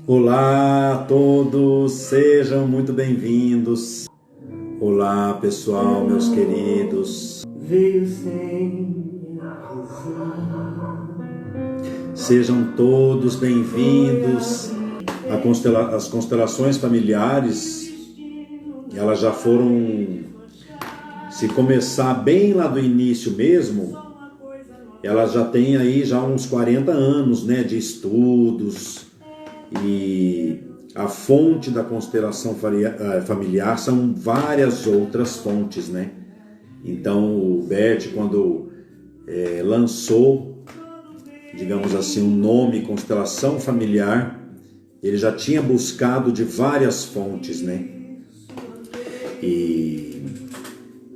Olá a todos, sejam muito bem-vindos. Olá pessoal, meus queridos. Veio sem avisar. Sejam todos bem-vindos. As constelações familiares, elas já foram, se começar bem lá do início mesmo, elas já têm aí já uns 40 anos, né, de estudos. E a fonte da constelação familiar são várias outras fontes, né? Então o Bert, quando lançou, digamos assim, um nome constelação familiar, ele já tinha buscado de várias fontes, né? E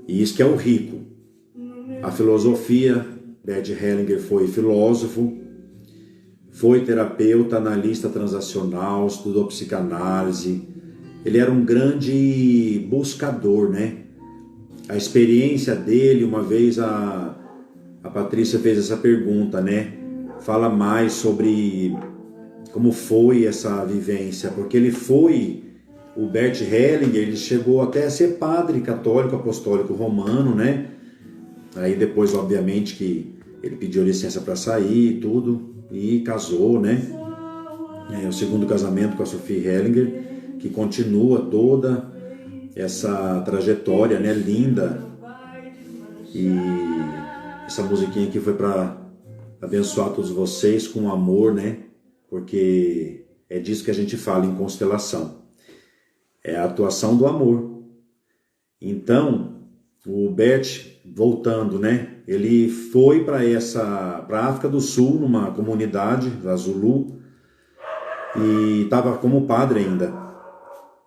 isso que é o rico. A filosofia, Bert Hellinger foi filósofo, foi terapeuta, analista transacional, estudou psicanálise. Ele era um grande buscador, né? A experiência dele, uma vez a Patrícia fez essa pergunta, né? Fala mais sobre como foi essa vivência, porque o Bert Hellinger, ele chegou até a ser padre católico apostólico romano, né? Aí depois, obviamente, que ele pediu licença para sair e tudo, e casou, né? O segundo casamento com a Sophie Hellinger, que continua toda essa trajetória, né? Linda. E essa musiquinha aqui foi para abençoar todos vocês com amor, né? Porque é disso que a gente fala em constelação. É a atuação do amor. Então, o Bert, voltando, né? Ele foi para a África do Sul, numa comunidade, da Zulu, e estava como padre ainda.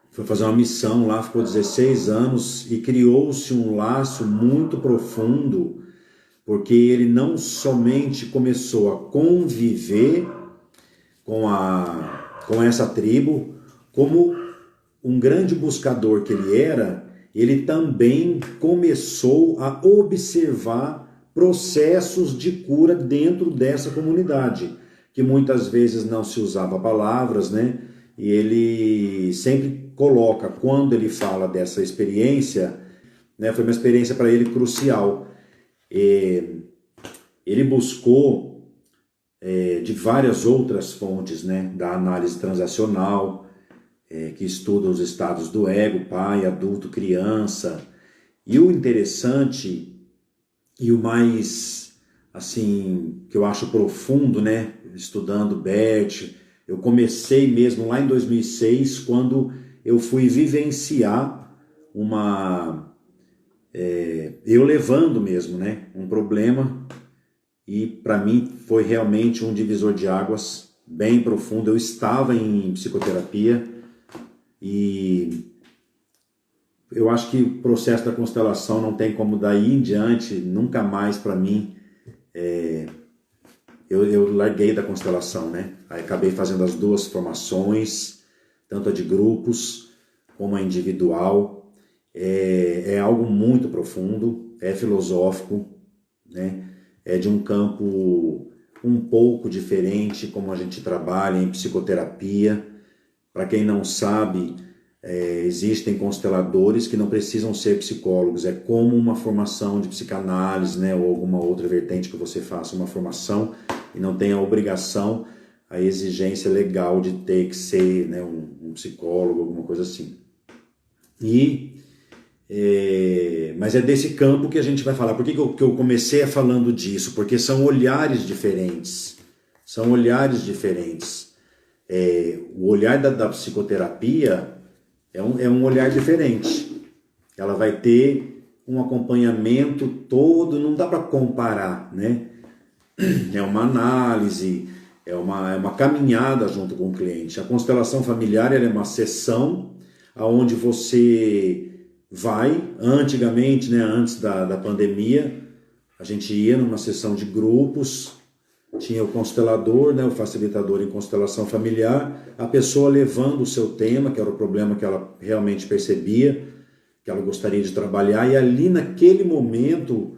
Foi fazer uma missão lá, ficou 16 anos e criou-se um laço muito profundo, porque ele não somente começou a conviver com essa tribo, como um grande buscador que ele era, ele também começou a observar processos de cura dentro dessa comunidade, que muitas vezes não se usava palavras, né? E ele sempre coloca, quando ele fala dessa experiência, né, foi uma experiência para ele crucial. Ele buscou de várias outras fontes, né, da análise transacional, que estuda os estados do ego, pai, adulto, criança. E o interessante e o mais, assim, que eu acho profundo, né, estudando Bert, eu comecei mesmo lá em 2006, quando eu fui vivenciar eu levando mesmo, né, um problema, e para mim foi realmente um divisor de águas bem profundo. Eu estava em psicoterapia e eu acho que o processo da constelação não tem como daí em diante, nunca mais para mim, eu larguei da constelação, né? Aí acabei fazendo as duas formações, tanto a de grupos como a individual. É algo muito profundo, é filosófico, né? É de um campo um pouco diferente como a gente trabalha em psicoterapia. Para quem não sabe, existem consteladores que não precisam ser psicólogos, é como uma formação de psicanálise, né, ou alguma outra vertente que você faça uma formação e não tem a obrigação, a exigência legal de ter que ser, né, um psicólogo, alguma coisa assim. Mas é desse campo que a gente vai falar. Por que eu comecei falando disso? Porque são olhares diferentes. São olhares diferentes. O olhar da psicoterapia é um olhar diferente. Ela vai ter um acompanhamento todo, não dá para comparar, né? É uma análise, é uma caminhada junto com o cliente. A constelação familiar ela é uma sessão onde você vai, antigamente, né, antes da pandemia, a gente ia numa sessão de grupos, tinha o constelador, né, o facilitador em constelação familiar, a pessoa levando o seu tema, que era o problema que ela realmente percebia, que ela gostaria de trabalhar, e ali naquele momento,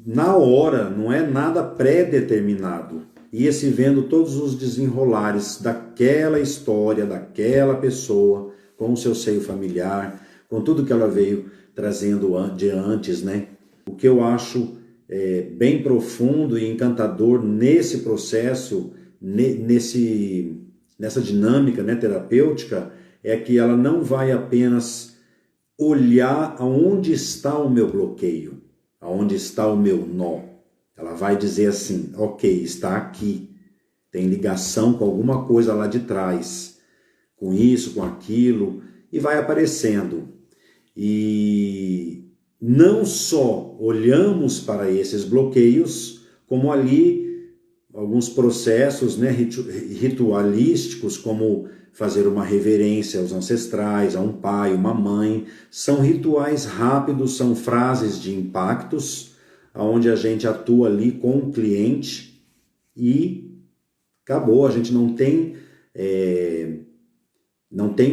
na hora, não é nada pré-determinado. ia se vendo todos os desenrolares daquela história, daquela pessoa, com o seu seio familiar, com tudo que ela veio trazendo de antes, né? O que eu acho bem profundo e encantador nesse processo, nessa dinâmica, né, terapêutica, é que ela não vai apenas olhar aonde está o meu bloqueio, aonde está o meu nó. Ela vai dizer assim, ok, está aqui, tem ligação com alguma coisa lá de trás, com isso, com aquilo, e vai aparecendo. E não só olhamos para esses bloqueios, como ali alguns processos, né, ritualísticos, como fazer uma reverência aos ancestrais, a um pai, uma mãe, são rituais rápidos, são frases de impactos, onde a gente atua ali com o cliente e acabou, a gente não tem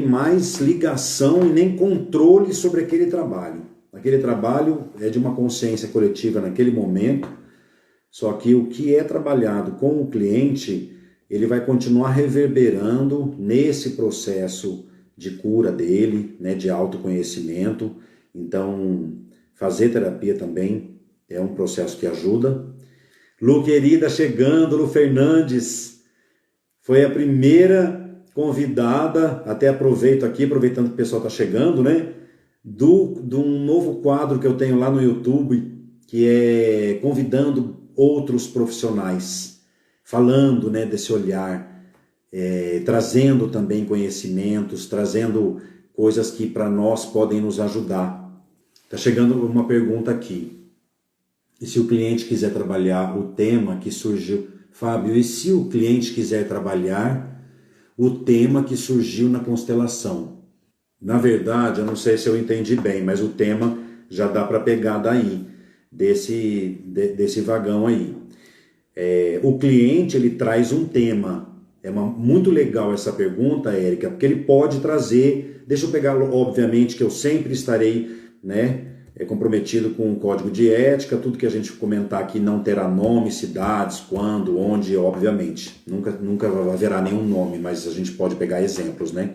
mais ligação e nem controle sobre aquele trabalho. Aquele trabalho é de uma consciência coletiva naquele momento, só que o que é trabalhado com o cliente, ele vai continuar reverberando nesse processo de cura dele, né, de autoconhecimento. Então, fazer terapia também é um processo que ajuda. Lu querida, chegando, Lu Fernandes, foi a primeira convidada, até aproveito aqui, aproveitando que o pessoal está chegando, né, de um novo quadro que eu tenho lá no YouTube, que é convidando outros profissionais, falando, né, desse olhar, trazendo também conhecimentos, trazendo coisas que para nós podem nos ajudar. Está chegando uma pergunta aqui. E se o cliente quiser trabalhar o tema que surgiu... Fábio, e se o cliente quiser trabalhar o tema que surgiu na constelação? Na verdade, eu não sei se eu entendi bem, mas o tema já dá para pegar daí, desse vagão aí. O cliente, ele traz um tema. Muito legal essa pergunta, Érica, porque ele pode trazer... Deixa eu pegar, obviamente, que eu sempre estarei, né, comprometido com o código de ética, tudo que a gente comentar aqui não terá nome, cidades, quando, onde, obviamente. Nunca haverá nenhum nome, mas a gente pode pegar exemplos, né?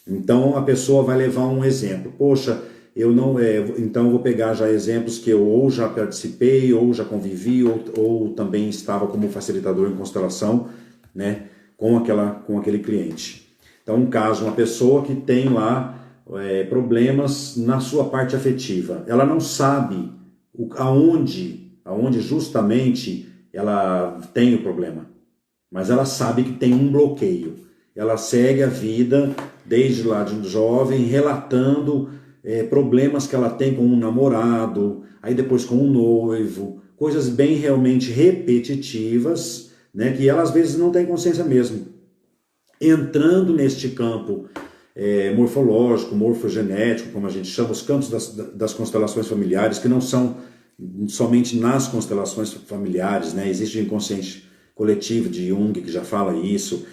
Então, a pessoa vai levar um exemplo. Poxa, então eu vou pegar já exemplos que eu ou já participei, ou já convivi, ou também estava como facilitador em constelação, né, com aquele cliente. Então, um caso, uma pessoa que tem lá problemas na sua parte afetiva. Ela não sabe aonde justamente ela tem o problema, mas ela sabe que tem um bloqueio. Ela segue a vida desde lá de jovem, relatando problemas que ela tem com um namorado, aí depois com um noivo, coisas bem realmente repetitivas, né, que ela às vezes não tem consciência mesmo. Entrando neste campo morfológico, morfogenético, como a gente chama, os campos das constelações familiares, que não são somente nas constelações familiares, né? Existe o inconsciente coletivo de Jung, que já fala isso.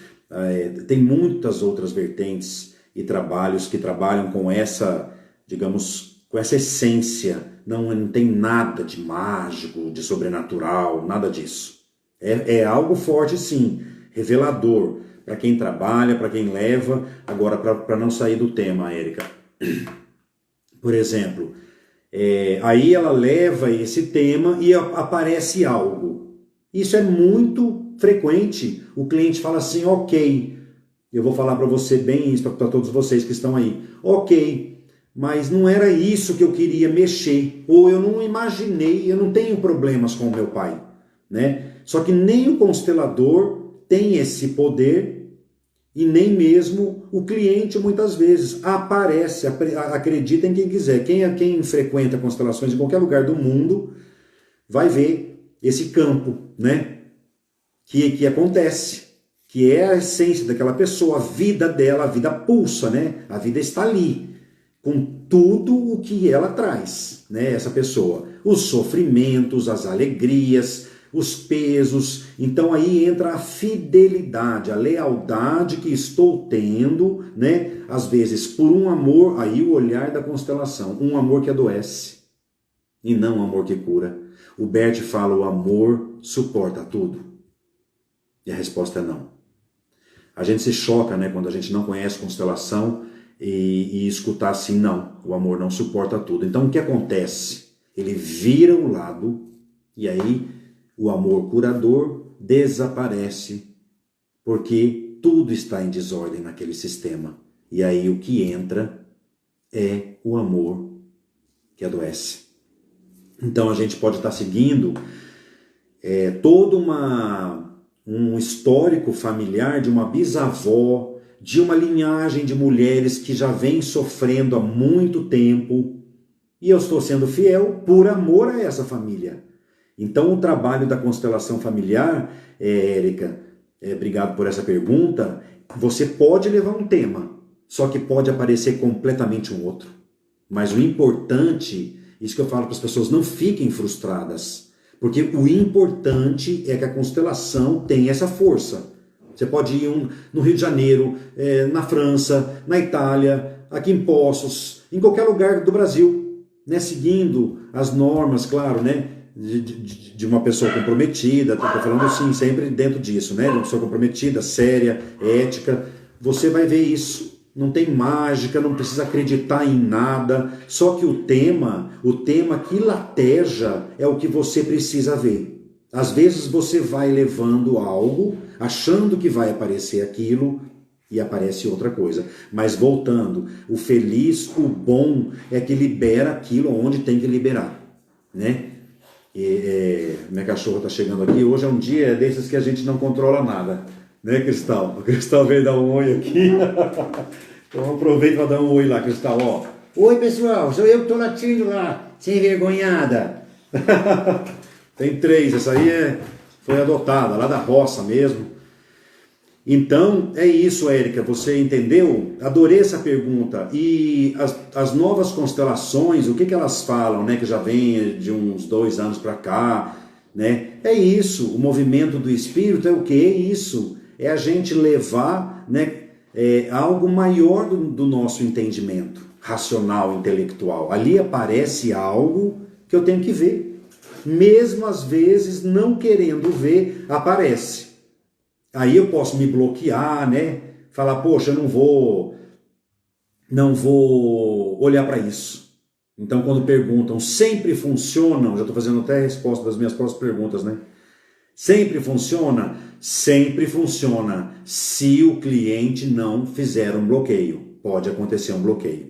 Tem muitas outras vertentes e trabalhos que trabalham com essa, digamos, com essa essência. Não tem nada de mágico, de sobrenatural, nada disso. É algo forte, sim, revelador, para quem trabalha, para quem leva. Agora, para não sair do tema, Érica, por exemplo, aí ela leva esse tema e aparece algo. Isso é muito frequente. O cliente fala assim, ok, eu vou falar para você bem isso, para todos vocês que estão aí. Ok, mas não era isso que eu queria mexer, ou eu não imaginei, eu não tenho problemas com o meu pai, né? Só que nem o constelador tem esse poder e nem mesmo o cliente muitas vezes aparece, acredita em quem quiser. Quem frequenta constelações em qualquer lugar do mundo vai ver esse campo, né? Que acontece, que é a essência daquela pessoa, a vida dela, a vida pulsa, né? A vida está ali, com tudo o que ela traz, né? Essa pessoa, os sofrimentos, as alegrias, os pesos. Então aí entra a fidelidade, a lealdade que estou tendo, né? Às vezes por um amor, aí o olhar da constelação, um amor que adoece e não um amor que cura. O Bert fala, o amor suporta tudo. E a resposta é não. A gente se choca, né, quando a gente não conhece constelação e escutar assim, não, o amor não suporta tudo. Então o que acontece? Ele vira o lado e aí o amor curador desaparece, porque tudo está em desordem naquele sistema. E aí o que entra é o amor que adoece. Então a gente pode estar seguindo todo um histórico familiar de uma bisavó, de uma linhagem de mulheres que já vem sofrendo há muito tempo, e eu estou sendo fiel por amor a essa família. Então o trabalho da constelação familiar, Érica, obrigado por essa pergunta, você pode levar um tema, só que pode aparecer completamente um outro. Mas o importante, isso que eu falo para as pessoas, não fiquem frustradas, porque o importante é que a constelação tem essa força. Você pode ir no Rio de Janeiro, na França, na Itália, aqui em Poços, em qualquer lugar do Brasil, né, seguindo as normas, claro, né, de uma pessoa comprometida, estou falando assim, sempre dentro disso, né, de uma pessoa comprometida, séria, ética, você vai ver isso. Não tem mágica, não precisa acreditar em nada, só que o tema que lateja é o que você precisa ver. Às vezes você vai levando algo, achando que vai aparecer aquilo, e aparece outra coisa. Mas voltando, o feliz, o bom, é que libera aquilo onde tem que liberar, né? Minha cachorra está chegando aqui, hoje é um dia desses que a gente não controla nada, né, Cristal? O Cristal veio dar um oi aqui. Então aproveita para dar um oi lá, Cristal, ó. Oi, pessoal, sou eu que estou latindo lá, sem vergonhada. Tem 3, essa aí foi adotada, lá da roça mesmo. Então, é isso, Érica, você entendeu? Adorei essa pergunta. E as novas constelações, o que elas falam, né, que já vem de uns 2 anos para cá, né? É isso, o movimento do espírito é o que? É isso, é a gente levar, né, algo maior do nosso entendimento racional, intelectual. Ali aparece algo que eu tenho que ver. Mesmo às vezes não querendo ver, aparece. Aí eu posso me bloquear, né? Falar, poxa, eu não vou olhar para isso. Então quando perguntam, sempre funcionam, já estou fazendo até a resposta das minhas próprias perguntas, né? Sempre funciona? Sempre funciona se o cliente não fizer um bloqueio. Pode acontecer um bloqueio.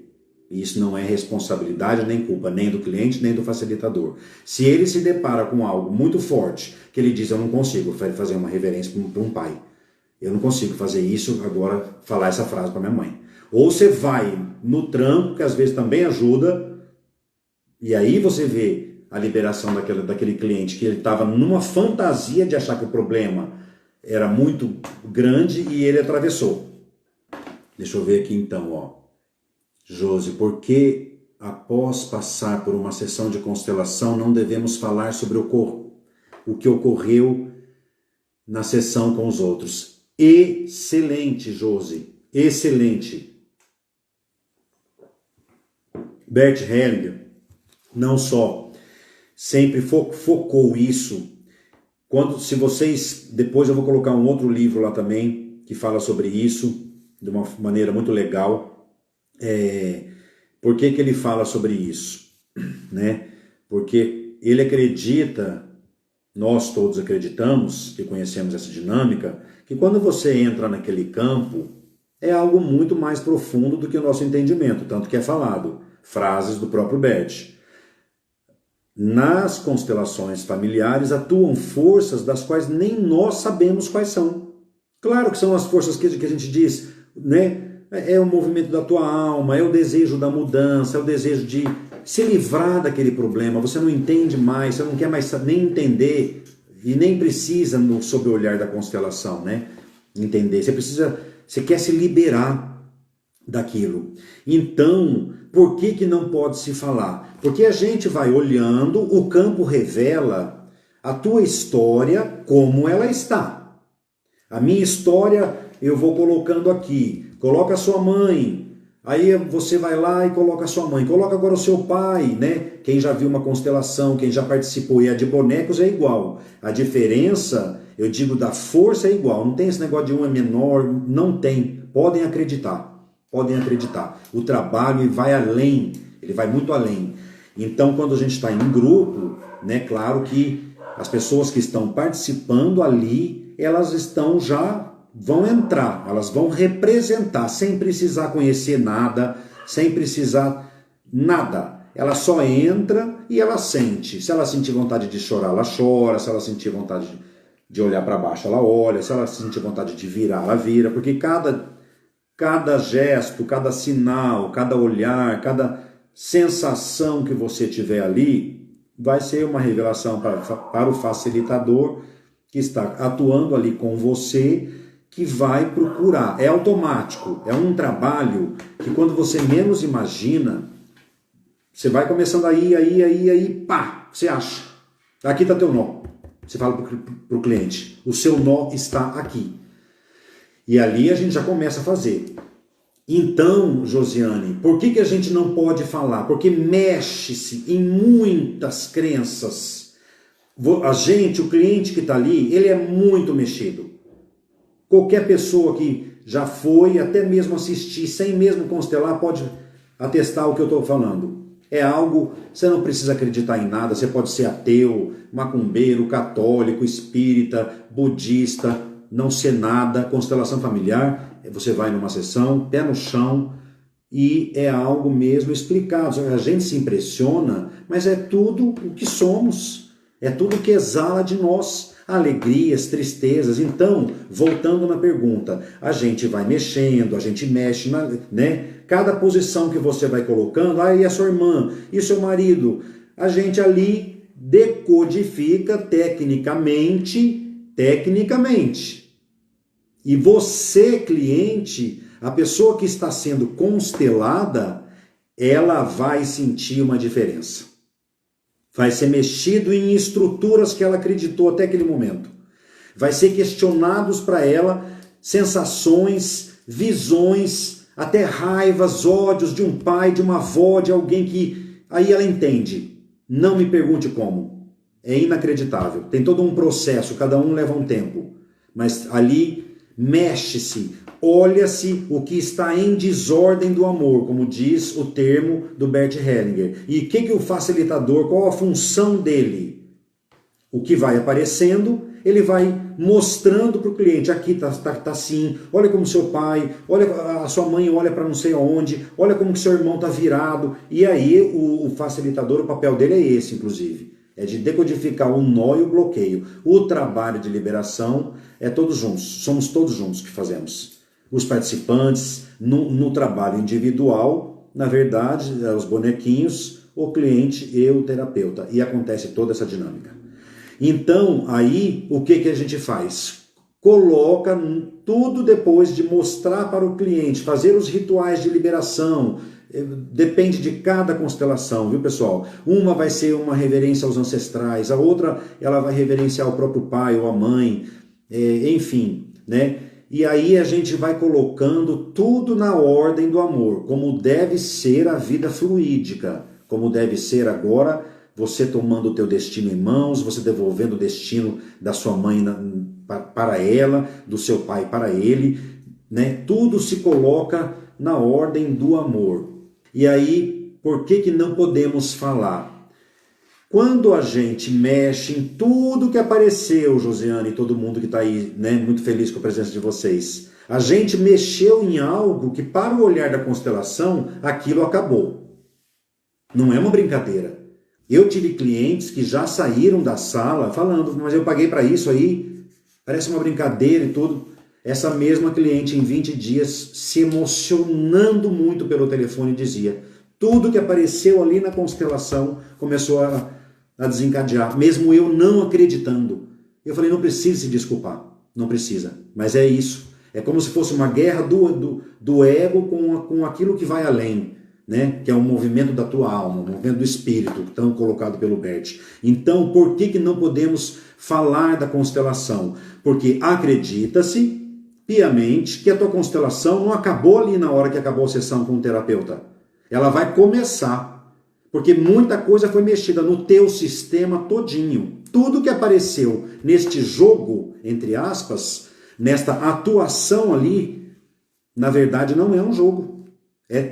Isso não é responsabilidade nem culpa nem do cliente nem do facilitador. Se ele se depara com algo muito forte, que ele diz, eu não consigo fazer uma reverência para um pai. Eu não consigo fazer isso, agora falar essa frase para minha mãe. Ou você vai no tranco, que às vezes também ajuda, e aí você vê a liberação daquele cliente que ele estava numa fantasia de achar que o problema era muito grande e ele atravessou. Deixa eu ver aqui então, ó. Josi, por que após passar por uma sessão de constelação não devemos falar sobre o que ocorreu na sessão com os outros? Excelente, Josi, excelente. Bert Hellinger não só sempre focou isso, se vocês, depois eu vou colocar um outro livro lá também, que fala sobre isso, de uma maneira muito legal. Por que ele fala sobre isso? Né? Porque ele acredita, nós todos acreditamos, que conhecemos essa dinâmica, que quando você entra naquele campo, é algo muito mais profundo do que o nosso entendimento, tanto que é falado, frases do próprio Bert. Nas constelações familiares atuam forças das quais nem nós sabemos quais são. Claro que são as forças que a gente diz, né? É o movimento da tua alma, é o desejo da mudança, é o desejo de se livrar daquele problema. Você não entende mais, você não quer mais nem entender e nem precisa, sob o olhar da constelação, né? Entender. Você quer se liberar daquilo. Então, por que não pode se falar? Porque a gente vai olhando, o campo revela a tua história como ela está. A minha história eu vou colocando aqui. Coloca a sua mãe, aí você vai lá e coloca a sua mãe. Coloca agora o seu pai, né? Quem já viu uma constelação, quem já participou, e a de bonecos é igual. A diferença Eu digo da força é igual, não tem esse negócio de um é menor, não tem. Podem acreditar, podem acreditar. O trabalho vai além, ele vai muito além. Então, quando a gente está em um grupo, né, claro que as pessoas que estão participando ali, elas vão entrar, elas vão representar, sem precisar conhecer nada, sem precisar nada. Ela só entra e ela sente. Se ela sentir vontade de chorar, ela chora. Se ela sentir vontade de olhar para baixo, ela olha. Se ela sentir vontade de virar, ela vira. Porque cada gesto, cada sinal, cada olhar, cada sensação que você tiver ali, vai ser uma revelação para o facilitador que está atuando ali com você, que vai procurar. É automático, é um trabalho que quando você menos imagina, você vai começando aí, pá, você acha. Aqui está teu nó. Você fala para o cliente, o seu nó está aqui. E ali a gente já começa a fazer. Então, Josiane, por que a gente não pode falar? Porque mexe-se em muitas crenças. O cliente que está ali, ele é muito mexido. Qualquer pessoa que já foi, até mesmo assistir, sem mesmo constelar, pode atestar o que eu estou falando. É algo, você não precisa acreditar em nada, você pode ser ateu, macumbeiro, católico, espírita, budista, não ser nada, constelação familiar, você vai numa sessão, pé no chão, e é algo mesmo explicado. A gente se impressiona, mas é tudo o que somos, é tudo que exala de nós, alegrias, tristezas. Então, voltando na pergunta, a gente vai mexendo, a gente mexe, né? Cada posição que você vai colocando, e a sua irmã, e o seu marido, a gente ali decodifica tecnicamente. E você, cliente, a pessoa que está sendo constelada, ela vai sentir uma diferença. Vai ser mexido em estruturas que ela acreditou até aquele momento. Vai ser questionados para ela sensações, visões, até raivas, ódios de um pai, de uma avó, de alguém que... Aí ela entende. Não me pergunte como. É inacreditável. Tem todo um processo, cada um leva um tempo. Mas ali mexe-se, olha-se o que está em desordem do amor, como diz o termo do Bert Hellinger. E o que o facilitador, qual a função dele? O que vai aparecendo, ele vai mostrando para o cliente, aqui tá assim, olha como seu pai, olha a sua mãe olha para não sei aonde, olha como que seu irmão está virado. E aí o facilitador, o papel dele é esse, inclusive. É de decodificar o nó e o bloqueio. O trabalho de liberação é todos juntos, somos todos juntos que fazemos. Os participantes, no trabalho individual, na verdade, os bonequinhos, o cliente e o terapeuta. E acontece toda essa dinâmica. Então, aí, o que a gente faz? Coloca tudo depois de mostrar para o cliente, fazer os rituais de liberação. Depende de cada constelação, viu, pessoal? Uma vai ser uma reverência aos ancestrais, a outra ela vai reverenciar o próprio pai ou a mãe, enfim, né? E aí a gente vai colocando tudo na ordem do amor, como deve ser a vida fluídica, como deve ser agora você tomando o teu destino em mãos, você devolvendo o destino da sua mãe para ela, do seu pai para ele, né? Tudo se coloca na ordem do amor. E aí, por que não podemos falar? Quando a gente mexe em tudo que apareceu, Josiane e todo mundo que está aí, né, muito feliz com a presença de vocês, a gente mexeu em algo que, para o olhar da constelação, aquilo acabou. Não é uma brincadeira. Eu tive clientes que já saíram da sala falando, mas eu paguei para isso aí, parece uma brincadeira e tudo. Essa mesma cliente, em 20 dias, se emocionando muito pelo telefone, dizia: tudo que apareceu ali na constelação começou a desencadear, mesmo eu não acreditando. Eu falei, não precisa se desculpar, não precisa, mas é isso. É como se fosse uma guerra do ego com aquilo que vai além, né? Que é o movimento da tua alma, o movimento do espírito, tão colocado pelo Bert. Então, por que não podemos falar da constelação? Porque acredita-se piamente que a tua constelação não acabou ali na hora que acabou a sessão com o terapeuta. Ela vai começar, porque muita coisa foi mexida no teu sistema todinho. tudo que apareceu neste jogo, entre aspas, nesta atuação ali, na verdade não é um jogo.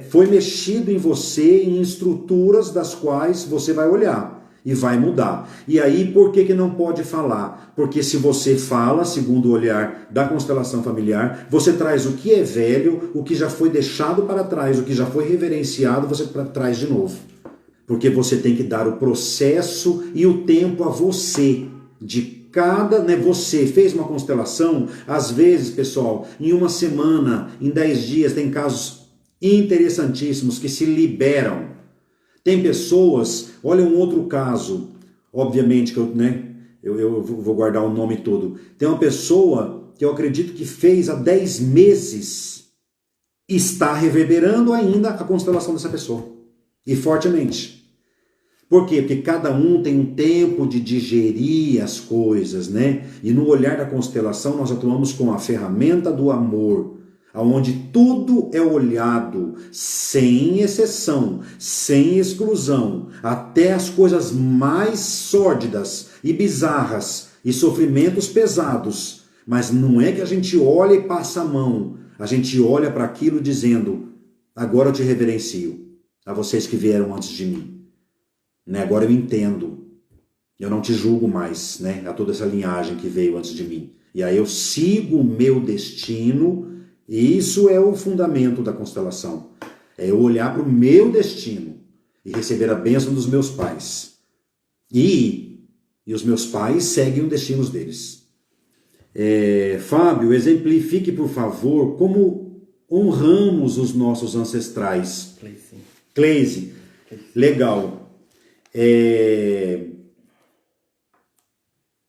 Foi mexido em você em estruturas das quais você vai olhar e vai mudar. E aí, por que não pode falar? Porque se você fala, segundo o olhar da constelação familiar, você traz o que é velho, o que já foi deixado para trás, o que já foi reverenciado, você traz de novo. Porque você tem que dar o processo e o tempo a você, de cada, né, você fez uma constelação, às vezes, pessoal, em uma semana, em 10 dias, tem casos interessantíssimos que se liberam. Tem pessoas, olha um outro caso, obviamente que eu vou guardar o nome todo. Tem uma pessoa que eu acredito que fez há 10 meses, está reverberando ainda a constelação dessa pessoa. E fortemente. Por quê? Porque cada um tem um tempo de digerir as coisas, né? E no olhar da constelação nós atuamos com a ferramenta do amor, onde tudo é olhado sem exceção, sem exclusão, até as coisas mais sórdidas e bizarras e sofrimentos pesados. Mas não é que a gente olha e passa a mão, a gente olha para aquilo dizendo, agora eu te reverencio, a vocês que vieram antes de mim. Né? Agora eu entendo, eu não te julgo mais, né? A toda essa linhagem que veio antes de mim. E aí eu sigo o meu destino. E isso é o fundamento da constelação. É eu olhar para o meu destino e receber a bênção dos meus pais. E os meus pais seguem os destinos deles. Fábio, exemplifique, por favor, como honramos os nossos ancestrais. Cleise. Legal.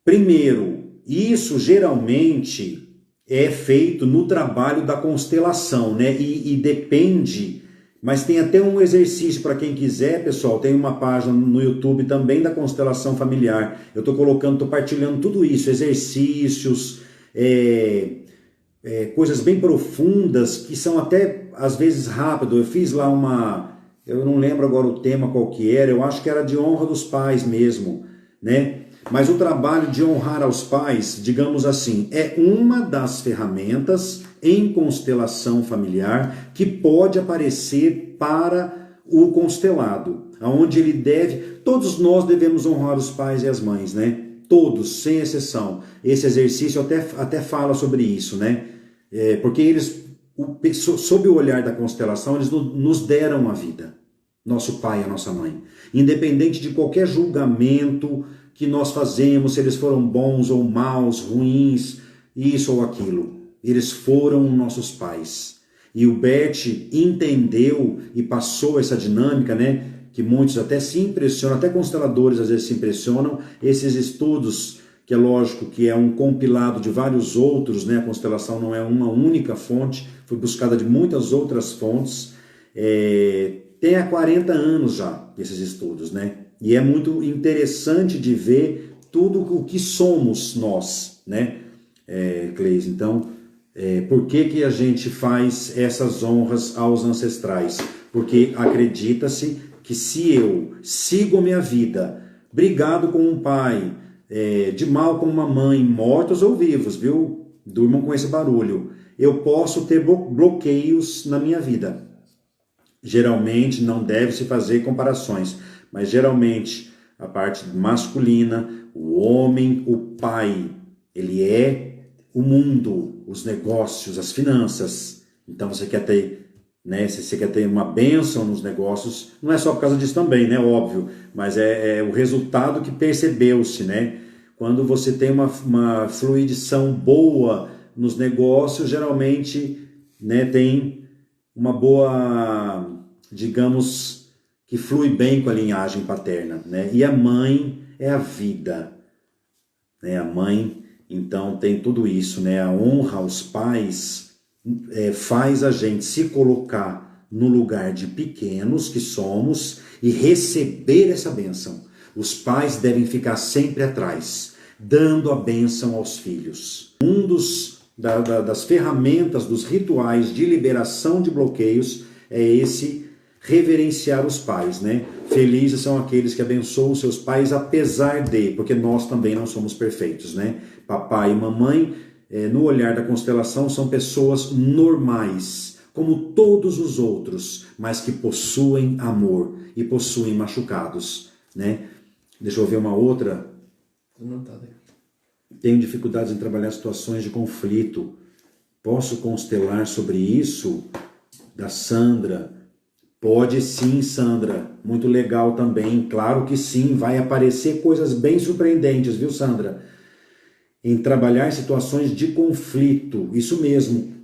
Primeiro, isso geralmente é feito no trabalho da constelação, né? E depende, mas tem até um exercício para quem quiser, pessoal, tem uma página no YouTube também da constelação familiar. Eu estou partilhando tudo isso, exercícios, coisas bem profundas, que são até, às vezes, rápido. Eu fiz lá eu não lembro agora o tema qual que era, eu acho que era de honra dos pais mesmo, né? Mas o trabalho de honrar aos pais, digamos assim, é uma das ferramentas em constelação familiar que pode aparecer para o constelado, onde ele todos nós devemos honrar os pais e as mães, né? Todos, sem exceção. Esse exercício até fala sobre isso, né? Porque eles, sob o olhar da constelação, eles nos deram a vida, nosso pai e a nossa mãe. Independente de qualquer julgamento que nós fazemos, se eles foram bons ou maus, ruins, isso ou aquilo. Eles foram nossos pais. E o Bert entendeu e passou essa dinâmica, né? Que muitos até se impressionam, até consteladores às vezes se impressionam. Esses estudos, que é lógico que é um compilado de vários outros, né? A constelação não é uma única fonte, foi buscada de muitas outras fontes. Tem há 40 anos já esses estudos, né? E é muito interessante de ver tudo o que somos nós, né, Cleise? Então, por que a gente faz essas honras aos ancestrais? Porque acredita-se que se eu sigo a minha vida, brigado com um pai, de mal com uma mãe, mortos ou vivos, viu? Durmam com esse barulho. Eu posso ter bloqueios na minha vida. Geralmente não deve se fazer comparações, mas geralmente a parte masculina, o homem, o pai, ele é o mundo, os negócios, as finanças. Então você quer ter, né, se você quer ter uma bênção nos negócios, não é só por causa disso também, né, óbvio, mas é o resultado que percebeu-se, né? Quando você tem uma fluidição boa nos negócios, geralmente, né, tem uma boa, digamos, que flui bem com a linhagem paterna, né? E a mãe é a vida, né? A mãe, então, tem tudo isso, né? A honra aos pais faz a gente se colocar no lugar de pequenos que somos e receber essa bênção. Os pais devem ficar sempre atrás, dando a bênção aos filhos. Das ferramentas, dos rituais de liberação de bloqueios é esse reverenciar os pais, né? Felizes são aqueles que abençoam seus pais apesar de, porque nós também não somos perfeitos, né? Papai e mamãe, no olhar da constelação, são pessoas normais, como todos os outros, mas que possuem amor e possuem machucados, né? Deixa eu ver uma outra. Tenho dificuldades em trabalhar situações de conflito. Posso constelar sobre isso? Da Sandra. Pode sim, Sandra. Muito legal também. Claro que sim, vai aparecer coisas bem surpreendentes, viu, Sandra? Em trabalhar situações de conflito. Isso mesmo.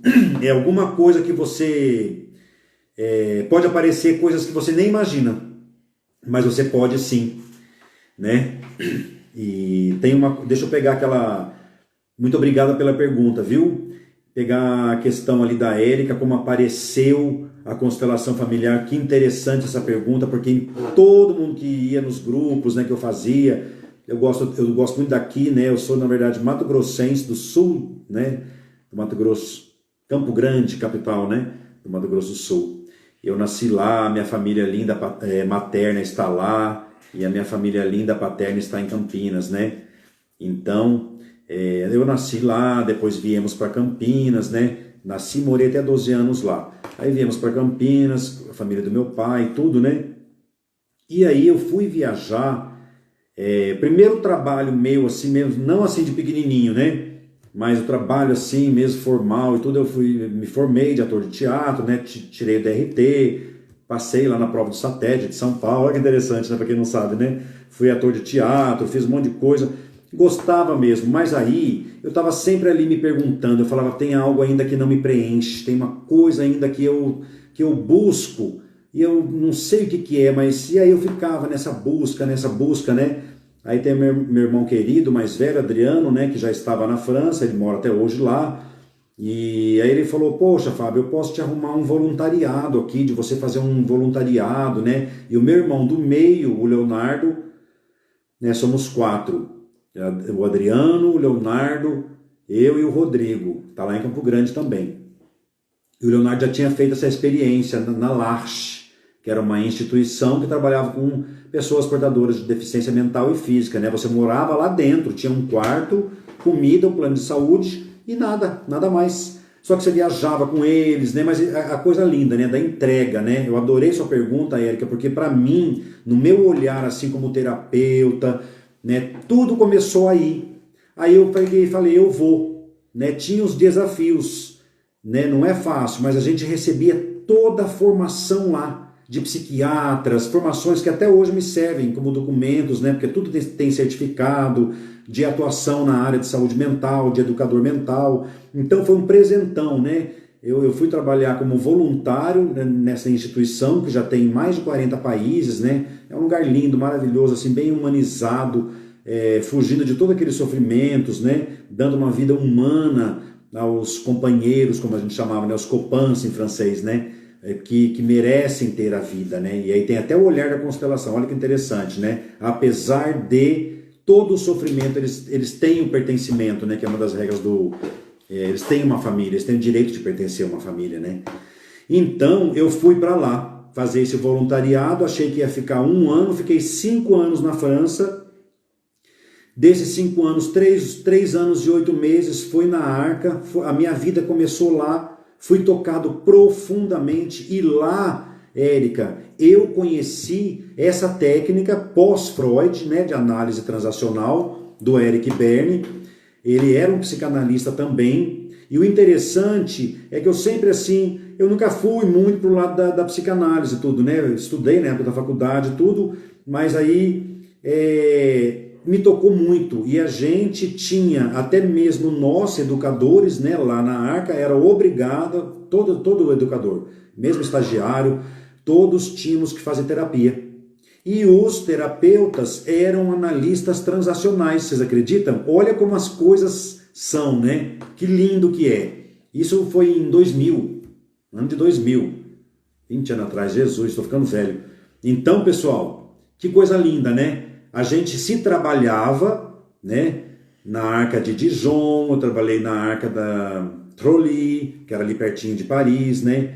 É alguma coisa que você... pode aparecer coisas que você nem imagina. Mas você pode sim, né? E tem uma... Deixa eu pegar aquela... Muito obrigada pela pergunta, viu? Pegar a questão ali da Érica, como apareceu a constelação familiar. Que interessante essa pergunta, porque todo mundo que ia nos grupos, né, que eu fazia, eu gosto muito daqui, né? Eu sou, na verdade, mato-grossense do sul, né? Do Mato Grosso, Campo Grande, capital, né? Do Mato Grosso do Sul. Eu nasci lá, minha família linda materna está lá, e a minha família linda paterna está em Campinas, né? Então, eu nasci lá, depois viemos para Campinas, né? Nasci e morei até 12 anos lá. Aí viemos para Campinas, a família do meu pai, tudo, né? E aí eu fui viajar, primeiro trabalho meu, assim mesmo, não assim de pequenininho, né? Mas o trabalho assim mesmo, formal e tudo, me formei de ator de teatro, né? Tirei o DRT, passei lá na prova do satélite de São Paulo, olha que interessante, né? Para quem não sabe, né? Fui ator de teatro, fiz um monte de coisa, gostava mesmo, mas aí eu estava sempre ali me perguntando, eu falava, tem algo ainda que não me preenche, tem uma coisa ainda que eu busco, e eu não sei o que é, mas e aí eu ficava nessa busca, né? Aí tem meu irmão querido, mais velho, Adriano, né, que já estava na França, ele mora até hoje lá, e aí ele falou, poxa, Fábio, eu posso te arrumar um voluntariado aqui, de você fazer um voluntariado, né? E o meu irmão do meio, o Leonardo, né, somos 4, o Adriano, o Leonardo, eu e o Rodrigo, tá lá em Campo Grande também. E o Leonardo já tinha feito essa experiência na L'Arche, que era uma instituição que trabalhava com pessoas portadoras de deficiência mental e física, né? Você morava lá dentro, tinha um quarto, comida, um plano de saúde e nada mais. Só que você viajava com eles, né? Mas a coisa linda, né? Da entrega, né? Eu adorei sua pergunta, Érica, porque para mim, no meu olhar assim como terapeuta, né? Tudo começou aí. Aí eu peguei e falei, eu vou, né? Tinha os desafios, né? Não é fácil, mas a gente recebia toda a formação lá de psiquiatras, formações que até hoje me servem como documentos, né? Porque tudo tem certificado de atuação na área de saúde mental, de educador mental. Então foi um presentão, né? Eu fui trabalhar como voluntário nessa instituição, que já tem mais de 40 países, né? É um lugar lindo, maravilhoso, assim, bem humanizado, fugindo de todos aqueles sofrimentos, né? Dando uma vida humana aos companheiros, como a gente chamava, né? Os copains em francês, né? Que merecem ter a vida, né? E aí tem até o olhar da constelação, olha que interessante, né? Apesar de todo o sofrimento, eles têm o pertencimento, né? Que é uma das regras do... eles têm uma família, eles têm o direito de pertencer a uma família, né? Então, eu fui para lá fazer esse voluntariado, achei que ia ficar 1 ano, fiquei 5 anos na França. Desses 5 anos, 3 anos e 8 meses foi na Arca, a minha vida começou lá, fui tocado profundamente e lá, Érica, eu conheci essa técnica pós-Freud, né, de análise transacional do Eric Berne. Ele era um psicanalista também. E o interessante é que eu sempre assim, eu nunca fui muito pro lado da psicanálise, tudo, né? Eu estudei na época da faculdade, tudo, mas aí me tocou muito. E a gente tinha, até mesmo nós, educadores, né, lá na Arca, era obrigado, todo educador, mesmo estagiário, todos tínhamos que fazer terapia. E os terapeutas eram analistas transacionais, vocês acreditam? Olha como as coisas são, né? Que lindo que é. Isso foi em 2000, ano de 2000, 20 anos atrás, Jesus, estou ficando velho. Então, pessoal, que coisa linda, né? A gente se trabalhava, né? Na Arca de Dijon, eu trabalhei na Arca da Trolly, que era ali pertinho de Paris, né?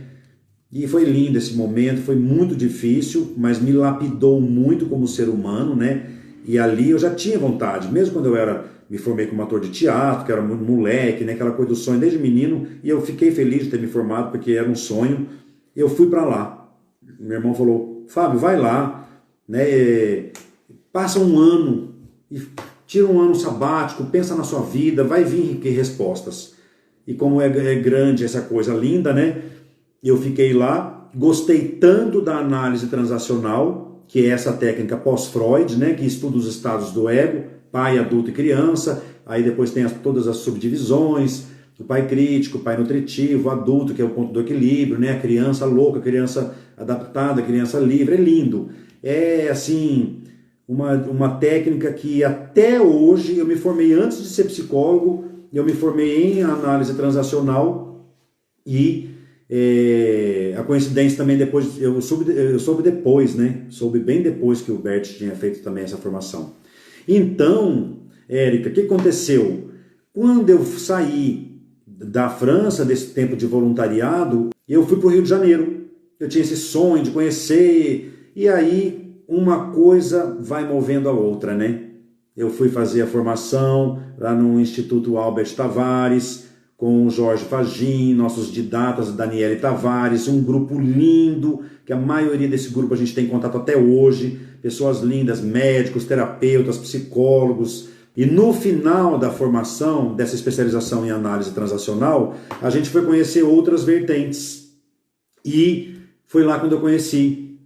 E foi lindo esse momento, foi muito difícil, mas me lapidou muito como ser humano, né? E ali eu já tinha vontade, mesmo quando me formei como ator de teatro, que era muito moleque, né? Aquela coisa do sonho desde menino, e eu fiquei feliz de ter me formado porque era um sonho. Eu fui para lá. Meu irmão falou: Fábio, vai lá, né? Passa um ano e tira um ano sabático, pensa na sua vida, vai vir respostas. E como é grande essa coisa linda, né? Eu fiquei lá, gostei tanto da análise transacional, que é essa técnica pós-Freud, né? Que estuda os estados do ego, pai, adulto e criança. Aí depois tem todas as subdivisões, o pai crítico, o pai nutritivo, o adulto, que é o ponto do equilíbrio, né? A criança louca, a criança adaptada, a criança livre. É lindo. É, assim, uma técnica que até hoje, eu me formei antes de ser psicólogo, eu me formei em análise transacional e a coincidência também depois, eu soube depois, né? Soube bem depois que o Bert tinha feito também essa formação. Então, Érica, o que aconteceu? Quando eu saí da França, desse tempo de voluntariado, eu fui para o Rio de Janeiro. Eu tinha esse sonho de conhecer, e aí uma coisa vai movendo a outra, né? Eu fui fazer a formação lá no Instituto Albert Tavares, com o Jorge Fagin, nossos didatas, Daniele Tavares, um grupo lindo, que a maioria desse grupo a gente tem contato até hoje, pessoas lindas, médicos, terapeutas, psicólogos. E no final da formação, dessa especialização em análise transacional, a gente foi conhecer outras vertentes. E foi lá quando eu conheci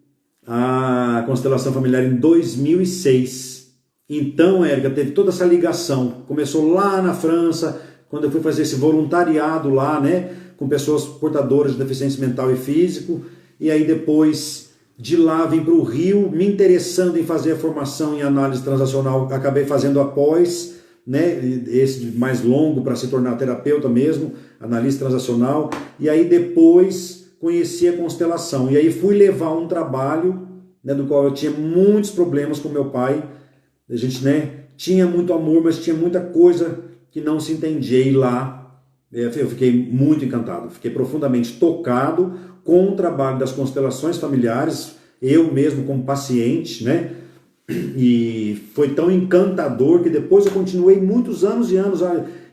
a constelação familiar em 2006. Então, Érica, teve toda essa ligação. Começou lá na França, quando eu fui fazer esse voluntariado lá, né, com pessoas portadoras de deficiência mental e físico, e aí depois de lá vim para o Rio, me interessando em fazer a formação em análise transacional, acabei fazendo após, né, esse mais longo para se tornar terapeuta mesmo, analista transacional, e aí depois conheci a constelação, e aí fui levar um trabalho, né, do qual eu tinha muitos problemas com meu pai. A gente, né, tinha muito amor, mas tinha muita coisa que não se entendia. E lá eu fiquei muito encantado, fiquei profundamente tocado com o trabalho das constelações familiares, eu mesmo como paciente, né? E foi tão encantador que depois eu continuei muitos anos e anos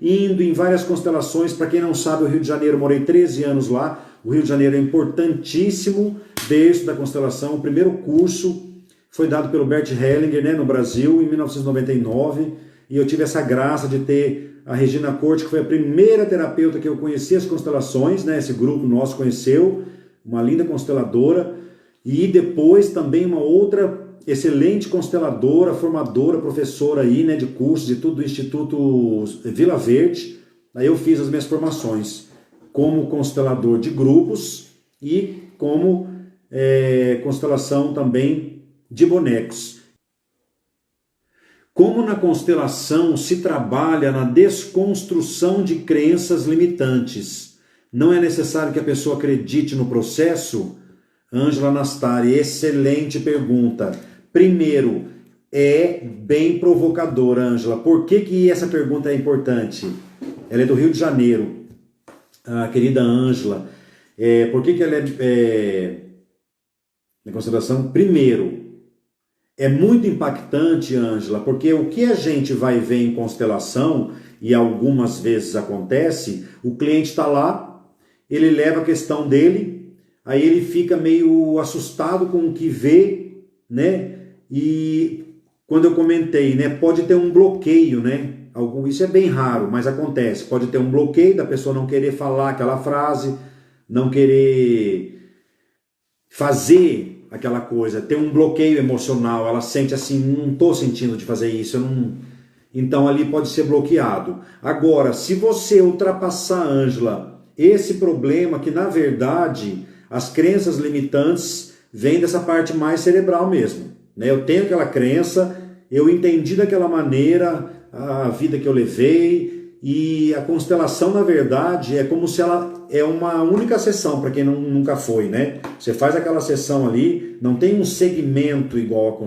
indo em várias constelações. Para quem não sabe, o Rio de Janeiro, eu morei 13 anos lá. O Rio de Janeiro é importantíssimo desde da constelação. O primeiro curso foi dado pelo Bert Hellinger, né, no Brasil, em 1999, e eu tive essa graça de ter a Regina Corte, que foi a primeira terapeuta que eu conheci as constelações, né, esse grupo nosso conheceu, uma linda consteladora, e depois também uma outra excelente consteladora, formadora, professora aí, né, de cursos e tudo do Instituto Vila Verde. Aí eu fiz as minhas formações como constelador de grupos e como constelação também de bonecos. Como na constelação se trabalha na desconstrução de crenças limitantes, não é necessário que a pessoa acredite no processo? Ângela Nastari, excelente pergunta. Primeiro, é bem provocadora, Ângela. Por que essa pergunta é importante? Ela é do Rio de Janeiro, a querida Ângela. Por que ela é na constelação? Primeiro, é muito impactante, Ângela, porque o que a gente vai ver em constelação, e algumas vezes acontece, o cliente está lá, ele leva a questão dele, aí ele fica meio assustado com o que vê, né? E quando eu comentei, né, pode ter um bloqueio, né? Isso é bem raro, mas acontece. Pode ter um bloqueio da pessoa não querer falar aquela frase, não querer fazer aquela coisa, ter um bloqueio emocional, ela sente assim, não estou sentindo de fazer isso, eu não... Então ali pode ser bloqueado. Agora, se você ultrapassar, Ângela, esse problema que na verdade as crenças limitantes vêm dessa parte mais cerebral mesmo, né? Eu tenho aquela crença, eu entendi daquela maneira a vida que eu levei, e a constelação na verdade é como se ela é uma única sessão, para quem nunca foi, né? Você faz aquela sessão ali, não tem um segmento igual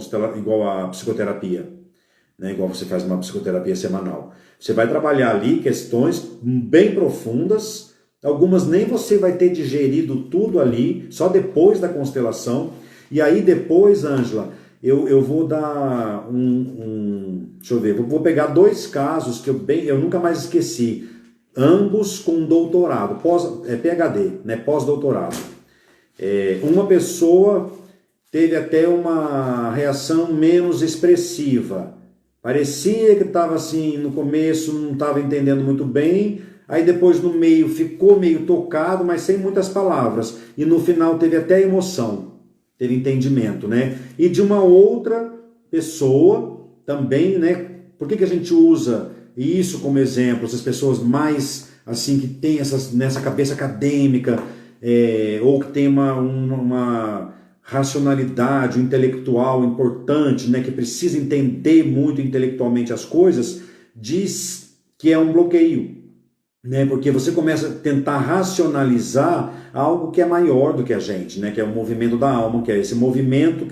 a psicoterapia, né? Igual você faz uma psicoterapia semanal. Você vai trabalhar ali questões bem profundas, algumas nem você vai ter digerido tudo ali, só depois da constelação. E aí depois, Ângela, eu vou dar deixa eu ver, vou pegar 2 casos que eu nunca mais esqueci, ambos com doutorado, PhD, né, pós-doutorado. Uma pessoa teve até uma reação menos expressiva, parecia que estava assim, no começo não estava entendendo muito bem, aí depois no meio ficou meio tocado, mas sem muitas palavras, e no final teve até emoção, teve entendimento, né? E de uma outra pessoa também, né? Por que a gente usa isso como exemplo? Essas pessoas mais assim que tem nessa cabeça acadêmica, ou que tem uma racionalidade, um intelectual importante, né? Que precisa entender muito intelectualmente as coisas, diz que é um bloqueio. Né, porque você começa a tentar racionalizar algo que é maior do que a gente, né, que é o movimento da alma, que é esse movimento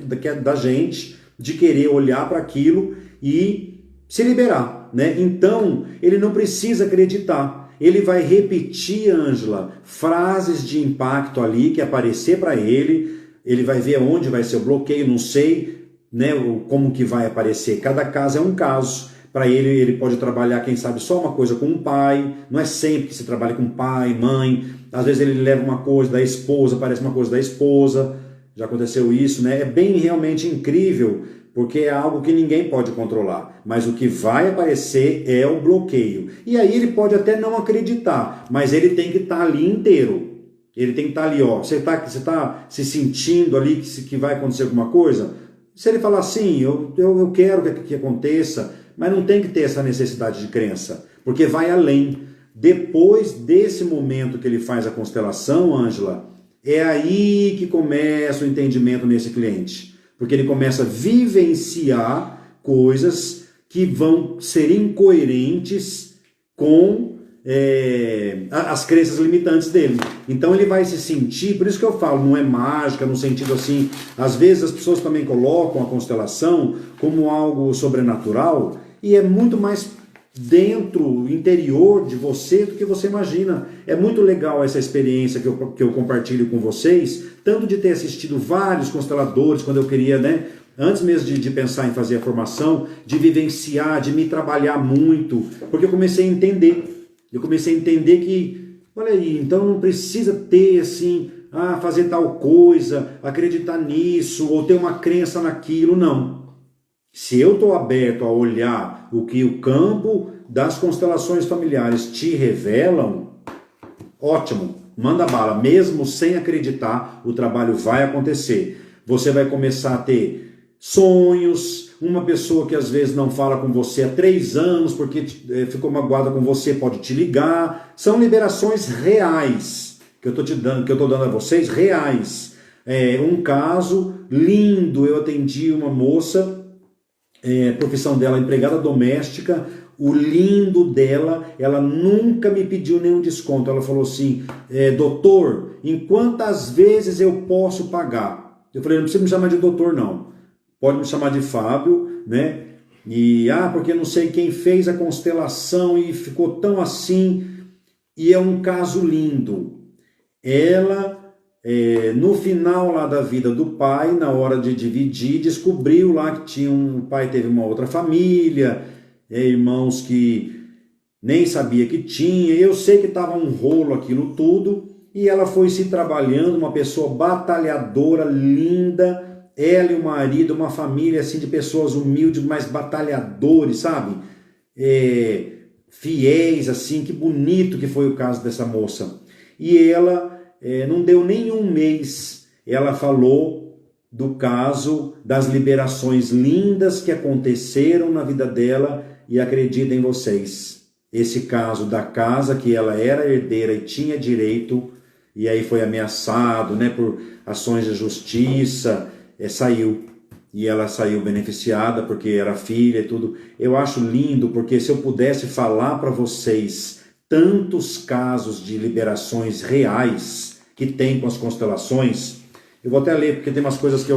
da gente de querer olhar para aquilo e se liberar. Né? Então, ele não precisa acreditar. Ele vai repetir, Ângela, frases de impacto ali que aparecer para ele vai ver onde vai ser o bloqueio, não sei, né, como que vai aparecer. Cada caso é um caso. Para ele pode trabalhar, quem sabe, só uma coisa com um pai, não é sempre que se trabalha com pai, mãe, às vezes ele leva uma coisa da esposa, parece uma coisa da esposa, já aconteceu isso, né? É bem realmente incrível, porque é algo que ninguém pode controlar, mas o que vai aparecer é o bloqueio. E aí ele pode até não acreditar, mas ele tem que estar ali inteiro. Ele tem que estar ali, ó, você tá se sentindo ali que vai acontecer alguma coisa? Se ele falar assim, eu quero que aconteça, mas não tem que ter essa necessidade de crença, porque vai além. Depois desse momento que ele faz a constelação, Ângela, é aí que começa o entendimento nesse cliente, porque ele começa a vivenciar coisas que vão ser incoerentes com as crenças limitantes dele. Então ele vai se sentir, por isso que eu falo, não é mágica no sentido assim, às vezes as pessoas também colocam a constelação como algo sobrenatural e é muito mais dentro, interior de você do que você imagina. É muito legal essa experiência que eu compartilho com vocês, tanto de ter assistido vários consteladores quando eu queria, né, antes mesmo de pensar em fazer a formação, de vivenciar, de me trabalhar muito, porque eu comecei a entender que, olha aí, então não precisa ter assim, fazer tal coisa, acreditar nisso, ou ter uma crença naquilo, não. Se eu estou aberto a olhar o que o campo das constelações familiares te revelam, ótimo, manda bala, mesmo sem acreditar, o trabalho vai acontecer. Você vai começar a ter sonhos, uma pessoa que às vezes não fala com você há 3 anos porque ficou magoada com você, pode te ligar. São liberações reais que eu estou dando a vocês, reais. Um caso lindo, eu atendi uma moça, profissão dela empregada doméstica, o lindo dela, ela nunca me pediu nenhum desconto. Ela falou assim, doutor, em quantas vezes eu posso pagar? Eu falei, não precisa me chamar de doutor não. Pode me chamar de Fábio, né? E, porque não sei quem fez a constelação e ficou tão assim. E é um caso lindo. Ela, no final lá da vida do pai, na hora de dividir, descobriu lá que o pai teve uma outra família, irmãos que nem sabia que tinha. Eu sei que estava um rolo aquilo tudo. E ela foi se trabalhando, uma pessoa batalhadora, linda. Ela e o marido, uma família assim de pessoas humildes, mas batalhadores, sabe? Fiéis, assim, que bonito que foi o caso dessa moça. E ela, não deu nem um mês, ela falou do caso das liberações lindas que aconteceram na vida dela e acreditem vocês, esse caso da casa que ela era herdeira e tinha direito, e aí foi ameaçado, né, por ações de justiça, saiu, e ela saiu beneficiada porque era filha e tudo. Eu acho lindo, porque se eu pudesse falar para vocês tantos casos de liberações reais que tem com as constelações, eu vou até ler, porque tem umas coisas que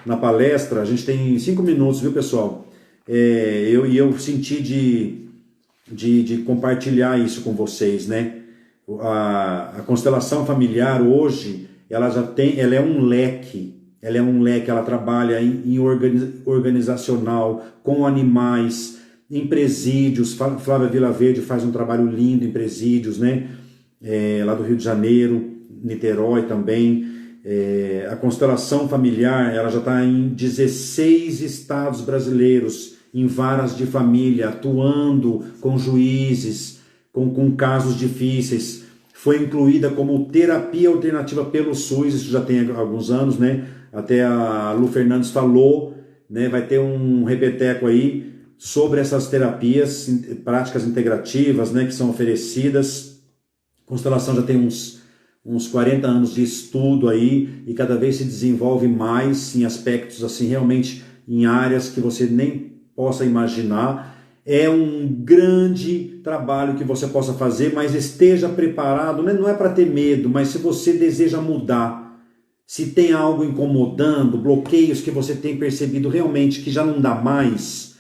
na palestra, a gente tem 5 minutos, viu pessoal? Eu senti de compartilhar isso com vocês, né? A constelação familiar hoje, ela é um leque, ela trabalha em organizacional, com animais, em presídios. Flávia Vilaverde faz um trabalho lindo em presídios, né? Lá do Rio de Janeiro, Niterói também. A constelação familiar, ela já está em 16 estados brasileiros, em varas de família, atuando com juízes, com casos difíceis. Foi incluída como terapia alternativa pelo SUS, isso já tem alguns anos, né? Até a Lu Fernandes falou, né? Vai ter um repeteco aí sobre essas terapias, práticas integrativas, né? Que são oferecidas. A constelação já tem uns 40 anos de estudo aí e cada vez se desenvolve mais em aspectos assim, realmente em áreas que você nem possa imaginar. É um grande trabalho que você possa fazer, mas esteja preparado, né? Não é para ter medo, mas se você deseja mudar, se tem algo incomodando, bloqueios que você tem percebido realmente que já não dá mais,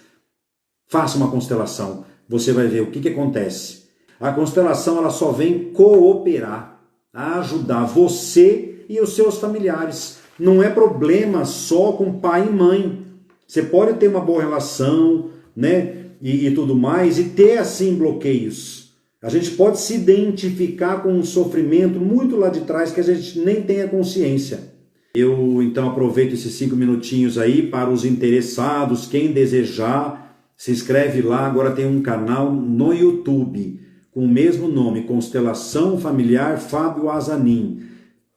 faça uma constelação. Você vai ver o que acontece. A constelação, ela só vem cooperar, a ajudar você e os seus familiares. Não é problema só com pai e mãe. Você pode ter uma boa relação, né? E tudo mais, e ter assim bloqueios. A gente pode se identificar com um sofrimento muito lá de trás que a gente nem tenha consciência. Eu então aproveito esses 5 minutinhos aí para os interessados, quem desejar, se inscreve lá. Agora tem um canal no YouTube com o mesmo nome, Constelação Familiar Fábio Azanin.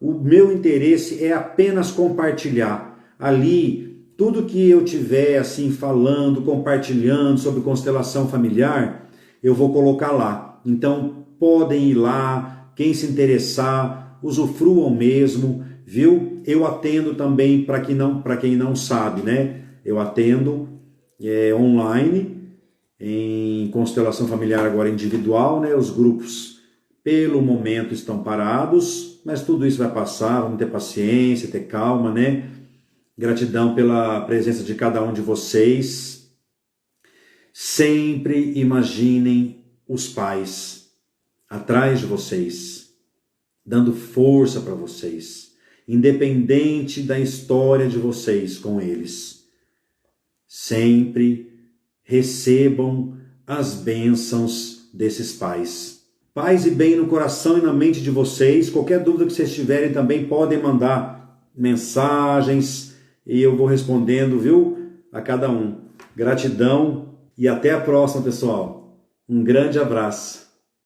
O meu interesse é apenas compartilhar. Ali, tudo que eu tiver assim falando, compartilhando sobre constelação familiar, eu vou colocar lá. Então podem ir lá, quem se interessar, usufruam mesmo, viu? Eu atendo também, para quem não sabe, né? Eu atendo online, em constelação familiar agora individual, né? Os grupos pelo momento estão parados, mas tudo isso vai passar, vamos ter paciência, ter calma, né? Gratidão pela presença de cada um de vocês. Sempre imaginem os pais atrás de vocês, dando força para vocês, independente da história de vocês com eles. Sempre recebam as bênçãos desses pais. Paz e bem no coração e na mente de vocês. Qualquer dúvida que vocês tiverem também podem mandar mensagens, e eu vou respondendo, viu? A cada um. Gratidão e até a próxima, pessoal. Um grande abraço.